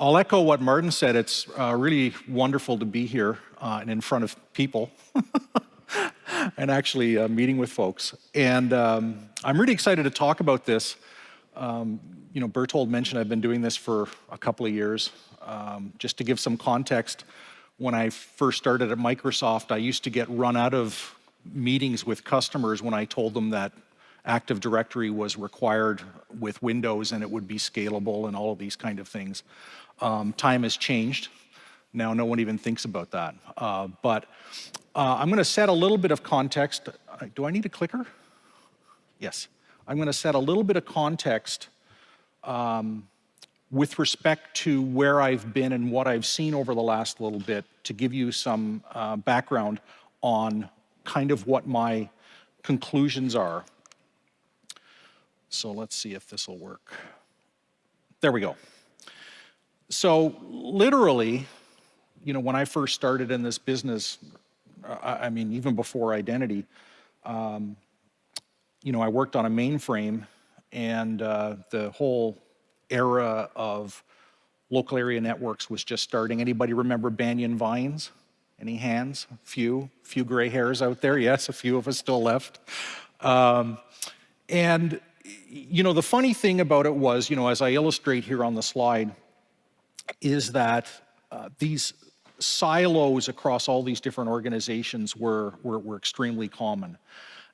I'll echo what Martin said. It's really wonderful to be here and in front of people and actually meeting with folks. And I'm really excited to talk about this. Berthold mentioned I've been doing this for a couple of years. Just to give some context, when I first started at Microsoft, I used to get run out of meetings with customers when I told them that Active Directory was required with Windows and it would be scalable and all of these kind of things. Time has changed. Now no one even thinks about that. But I'm going to set a little bit of context. Do I need a clicker? Yes. I'm going to set a little bit of context with respect to where I've been and what I've seen over the last little bit to give you some background on kind of what my conclusions are. So let's see if this will work. There we go. So literally, when I first started in this business, I mean, even before identity, I worked on a mainframe, and the whole era of local area networks was just starting. Anybody remember Banyan Vines? Any hands? Few gray hairs out there. Yes, a few of us still left. And the funny thing about it was, as I illustrate here on the slide, is that these silos across all these different organizations were extremely common.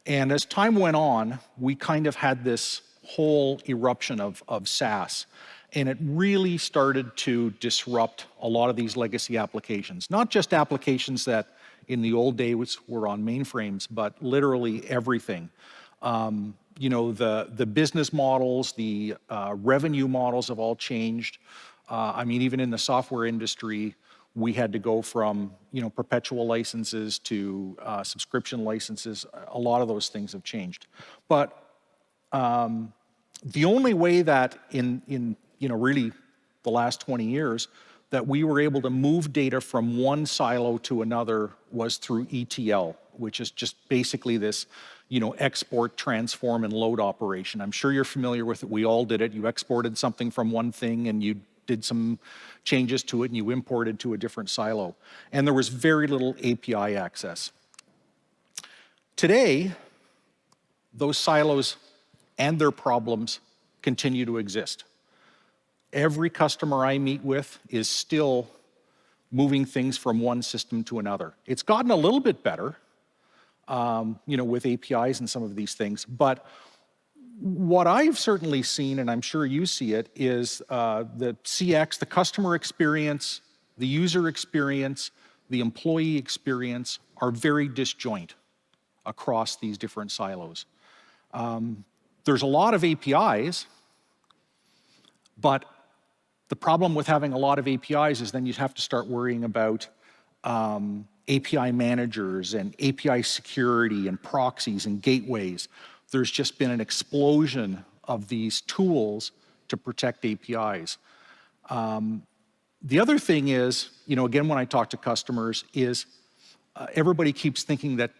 And as time went on, we kind of had this whole eruption of SaaS. And it really started to disrupt a lot of these legacy applications. Not just applications that in the old days were on mainframes, but literally everything. The business models, the revenue models have all changed. I mean, even in the software industry, we had to go from perpetual licenses to subscription licenses. A lot of those things have changed. But the only way that in really the last 20 years that we were able to move data from one silo to another was through ETL, which is just basically this export, transform, and load operation. I'm sure you're familiar with it. We all did it. You exported something from one thing and you did some changes to it and you imported to a different silo. And there was very little API access. Today, those silos and their problems continue to exist. Every customer I meet with is still moving things from one system to another. It's gotten a little bit better, with APIs and some of these things. But what I've certainly seen, and I'm sure you see it, is the CX, the customer experience, the user experience, the employee experience are very disjoint across these different silos. There's a lot of APIs, but the problem with having a lot of APIs is then you have to start worrying about API managers and API security and proxies and gateways. There's just been an explosion of these tools to protect APIs. The other thing is, again, when I talk to customers, is everybody keeps thinking that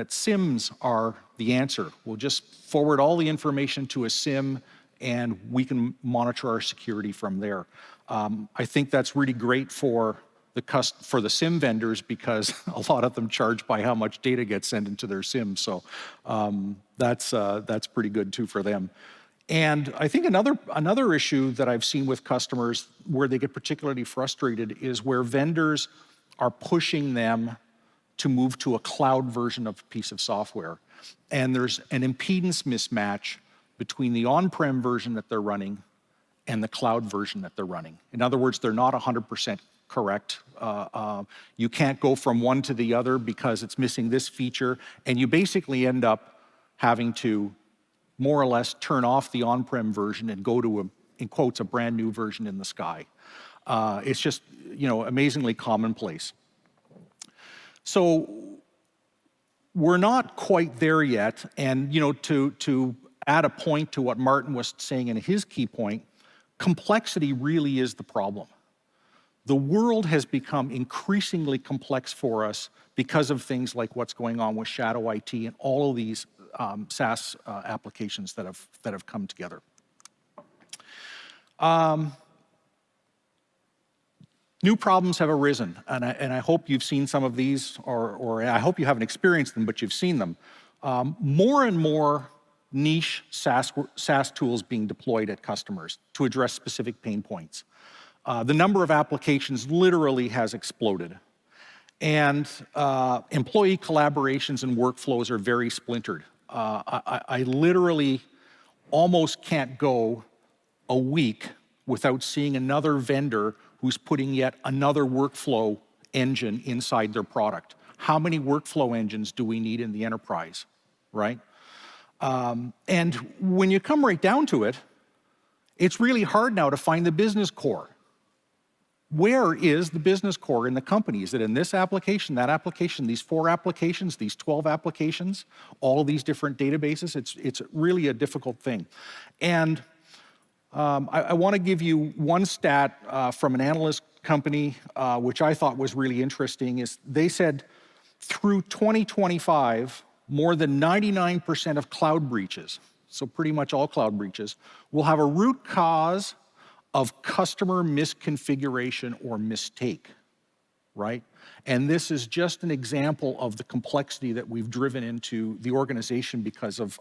SIMs are the answer. We'll just forward all the information to a SIM and we can monitor our security from there. I think that's really great for the SIM vendors because a lot of them charge by how much data gets sent into their SIM. So that's pretty good too for them. And I think another issue that I've seen with customers where they get particularly frustrated is where vendors are pushing them to move to a cloud version of a piece of software. And there's an impedance mismatch between the on-prem version that they're running and the cloud version that they're running. In other words, they're not 100% correct. You can't go from one to the other because it's missing this feature, and you basically end up having to more or less turn off the on-prem version and go to in quotes, a brand new version in the sky. It's just, amazingly commonplace. So we're not quite there yet, and to add a point to what Martin was saying in his key point, complexity really is the problem. The world has become increasingly complex for us because of things like what's going on with shadow IT and all of these SaaS applications that have come together. New problems have arisen, and I hope you've seen some of these, or I hope you haven't experienced them, but you've seen them. More and more niche SaaS tools being deployed at customers to address specific pain points. The number of applications literally has exploded. And employee collaborations and workflows are very splintered. I literally almost can't go a week without seeing another vendor who's putting yet another workflow engine inside their product. How many workflow engines do we need in the enterprise, right? And when you come right down to it, it's really hard now to find the business core. Where is the business core in the company? Is it in this application, that application, these 4 applications, these 12 applications, all of these different databases? It's really a difficult thing. And I want to give you one stat from an analyst company, which I thought was really interesting, is they said through 2025, more than 99% of cloud breaches, so pretty much all cloud breaches, will have a root cause of customer misconfiguration or mistake, right? And this is just an example of the complexity that we've driven into the organization because of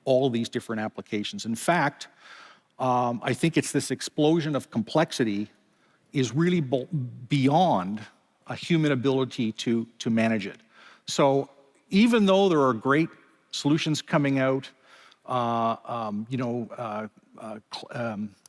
all of these different applications. In fact, I think it's this explosion of complexity is really beyond a human ability to manage it. So even though there are great solutions coming out,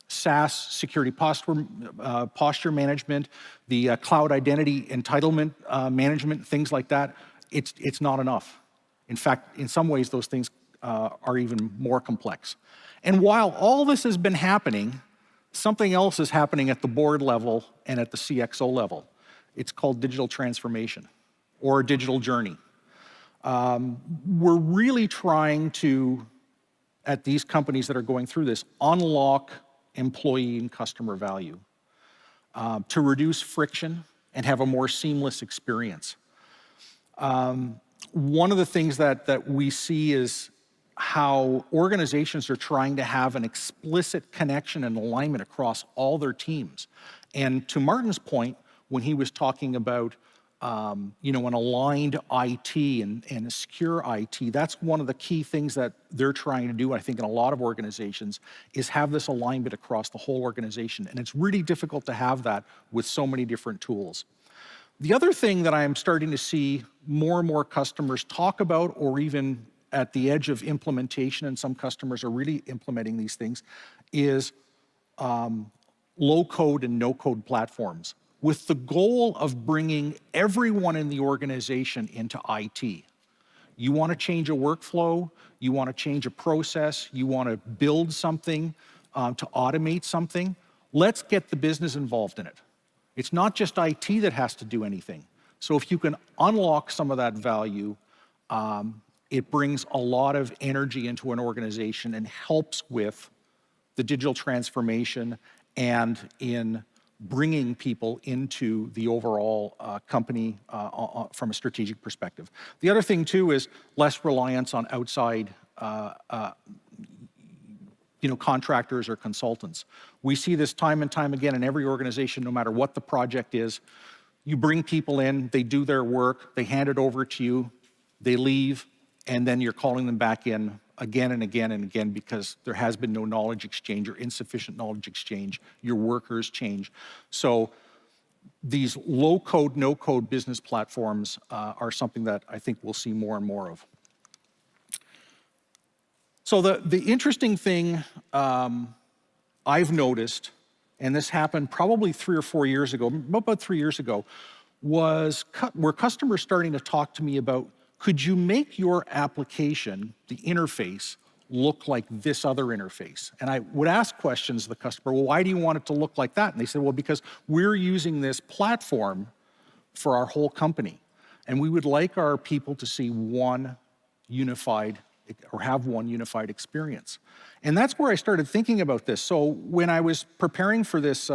SaaS, security posture management, the cloud identity entitlement management, things like that, it's not enough. In fact, in some ways, those things are even more complex. And while all this has been happening, something else is happening at the board level and at the CXO level. It's called digital transformation or digital journey. We're really trying to, at these companies that are going through this, unlock employee and customer value, to reduce friction and have a more seamless experience. One of the things that we see is how organizations are trying to have an explicit connection and alignment across all their teams. And to Martin's point, when he was talking about an aligned IT and a secure IT, that's one of the key things that they're trying to do, I think, in a lot of organizations, is have this alignment across the whole organization. And it's really difficult to have that with so many different tools. The other thing that I'm starting to see more and more customers talk about, or even at the edge of implementation, and some customers are really implementing these things, is low-code and no-code platforms, with the goal of bringing everyone in the organization into IT. You want to change a workflow, you want to change a process, you want to build something to automate something, let's get the business involved in it. It's not just IT that has to do anything. So if you can unlock some of that value, it brings a lot of energy into an organization and helps with the digital transformation and in bringing people into the overall company from a strategic perspective. The other thing too is less reliance on outside contractors or consultants. We see this time and time again in every organization, no matter what the project is. You bring people in, they do their work, they hand it over to you, they leave, and then you're calling them back in again and again and again because there has been no knowledge exchange or insufficient knowledge exchange. Your workers change. So these low-code, no-code business platforms are something that I think we'll see more and more of. So the interesting thing I've noticed, and this happened probably 3 or 4 years ago, about 3 years ago, were customers starting to talk to me about, could you make your application, the interface, look like this other interface? And I would ask questions to the customer, well, why do you want it to look like that? And they said, well, because we're using this platform for our whole company. And we would like our people to see one unified, or have one unified experience. And that's where I started thinking about this. So when I was preparing for this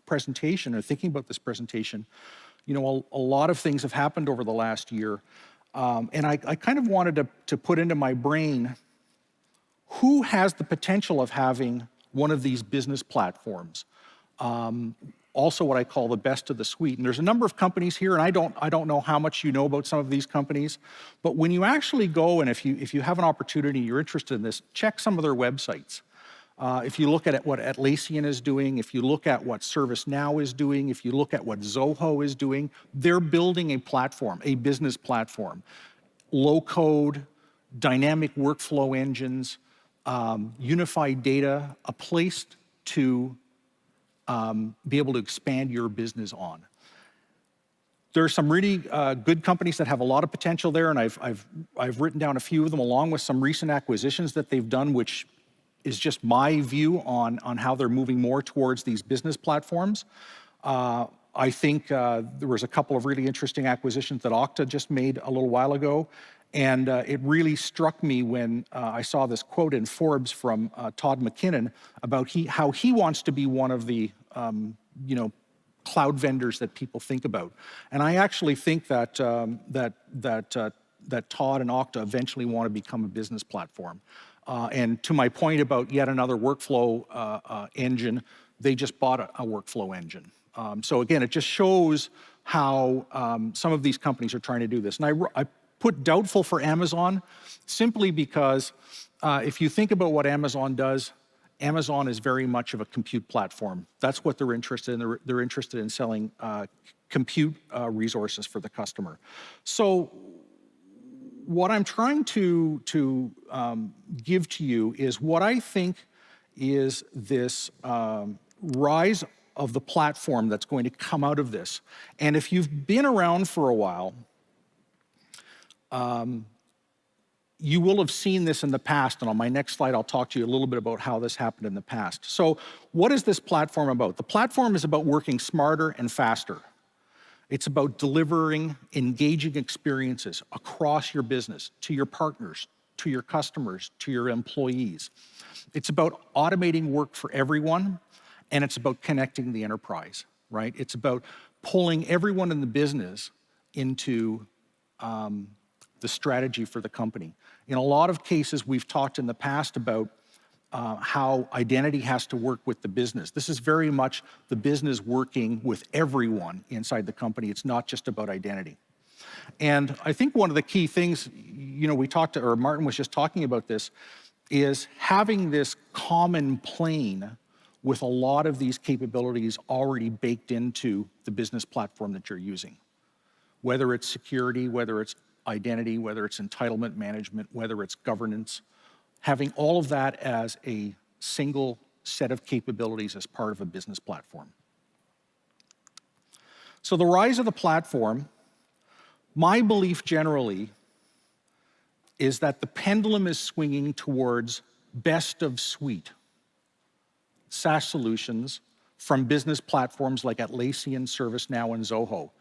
presentation, or thinking about this presentation, a lot of things have happened over the last year. And I kind of wanted to put into my brain, who has the potential of having one of these business platforms? Also what I call the best of the suite. And there's a number of companies here, and I don't know how much you know about some of these companies, but when you actually go, and if you have an opportunity, you're interested in this, check some of their websites. If you look at what Atlassian is doing, if you look at what ServiceNow is doing, if you look at what Zoho is doing, they're building a platform, a business platform. Low code, dynamic workflow engines, unified data, a place to be able to expand your business on. There are some really good companies that have a lot of potential there, and I've written down a few of them along with some recent acquisitions that they've done, which is just my view on how they're moving more towards these business platforms. I think there was a couple of really interesting acquisitions that Okta just made a little while ago, and it really struck me when I saw this quote in Forbes from Todd McKinnon about how he wants to be one of the cloud vendors that people think about. And I actually think that that Todd and Okta eventually want to become a business platform. And to my point about yet another workflow engine, they just bought a workflow engine. So again, it just shows how some of these companies are trying to do this. And I put doubtful for Amazon simply because if you think about what Amazon does, Amazon is very much of a compute platform. That's what they're interested in. They're interested in selling compute resources for the customer. So what I'm trying to give to you is what I think is this rise of the platform that's going to come out of this. And if you've been around for a while, you will have seen this in the past, and on my next slide, I'll talk to you a little bit about how this happened in the past. So what is this platform about? The platform is about working smarter and faster. It's about delivering engaging experiences across your business, to your partners, to your customers, to your employees. It's about automating work for everyone, and it's about connecting the enterprise, right? It's about pulling everyone in the business into the strategy for the company. In a lot of cases, we've talked in the past about how identity has to work with the business. This is very much the business working with everyone inside the company. It's not just about identity. And I think one of the key things, Martin was just talking about this, is having this common plane with a lot of these capabilities already baked into the business platform that you're using. Whether it's security, whether it's identity, whether it's entitlement management, whether it's governance, having all of that as a single set of capabilities as part of a business platform. So the rise of the platform, my belief generally is that the pendulum is swinging towards best of suite SaaS solutions from business platforms like Atlassian, ServiceNow, and Zoho.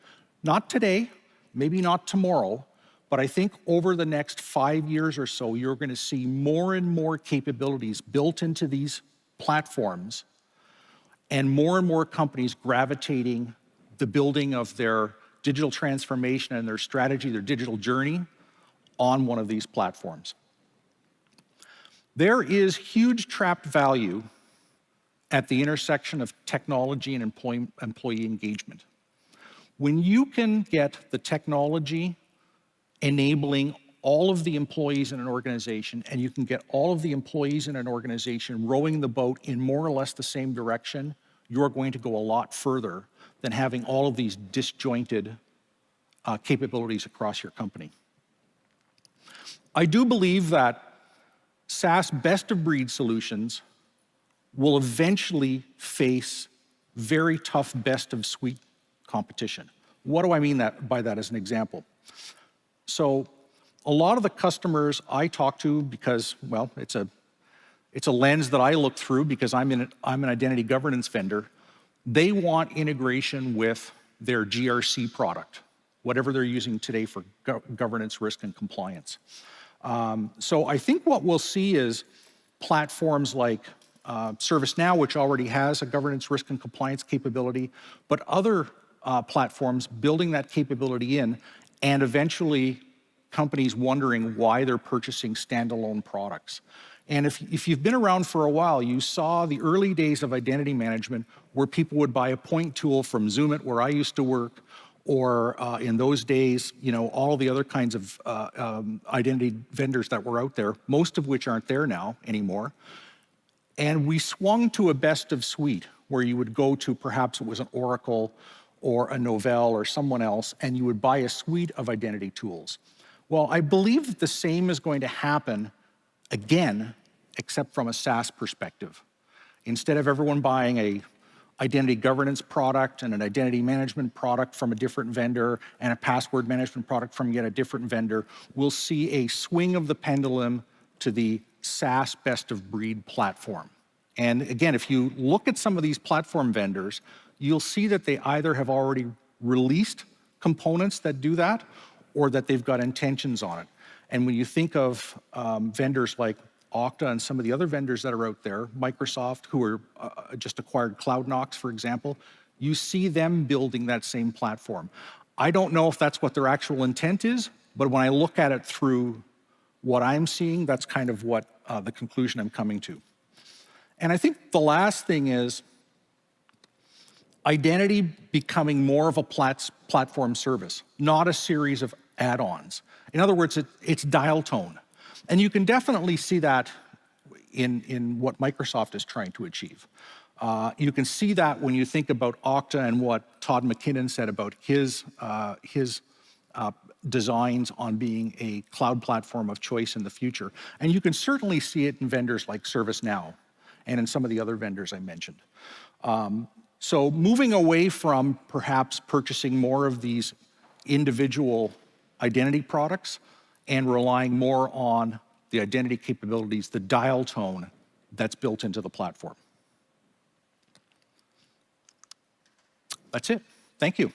Not today, maybe not tomorrow, but I think over the next 5 years or so, you're going to see more and more capabilities built into these platforms and more companies gravitating the building of their digital transformation and their strategy, their digital journey on one of these platforms. There is huge trapped value at the intersection of technology and employee engagement. When you can get the technology enabling all of the employees in an organization, and you can get all of the employees in an organization rowing the boat in more or less the same direction, you're going to go a lot further than having all of these disjointed capabilities across your company. I do believe that SaaS best-of-breed solutions will eventually face very tough best-of-suite competition. What do I mean by that as an example? So a lot of the customers I talk to, because, well, it's a lens that I look through because I'm an identity governance vendor, they want integration with their GRC product, whatever they're using today for governance, risk, and compliance. So I think what we'll see is platforms like ServiceNow, which already has a governance, risk, and compliance capability, but other platforms building that capability in, and eventually companies wondering why they're purchasing standalone products. And if you've been around for a while, you saw the early days of identity management where people would buy a point tool from Zoomit, where I used to work, or in those days, all the other kinds of identity vendors that were out there, most of which aren't there now anymore. And we swung to a best of suite, where you would go to, perhaps it was an Oracle or a Novell or someone else, and you would buy a suite of identity tools. Well, I believe that the same is going to happen again, except from a SaaS perspective. Instead of everyone buying a identity governance product and an identity management product from a different vendor and a password management product from yet a different vendor, we'll see a swing of the pendulum to the SaaS best-of-breed platform. And again, if you look at some of these platform vendors, you'll see that they either have already released components that do that, or that they've got intentions on it. And when you think of vendors like Okta and some of the other vendors that are out there, Microsoft, who are just acquired CloudKnox, for example, you see them building that same platform. I don't know if that's what their actual intent is, but when I look at it through what I'm seeing, that's kind of what the conclusion I'm coming to. And I think the last thing is identity becoming more of a platform service, not a series of add-ons. In other words, it's dial tone. And you can definitely see that in what Microsoft is trying to achieve. You can see that when you think about Okta and what Todd McKinnon said about his designs on being a cloud platform of choice in the future. And you can certainly see it in vendors like ServiceNow and in some of the other vendors I mentioned. So moving away from perhaps purchasing more of these individual identity products and relying more on the identity capabilities, the dial tone that's built into the platform. That's it. Thank you.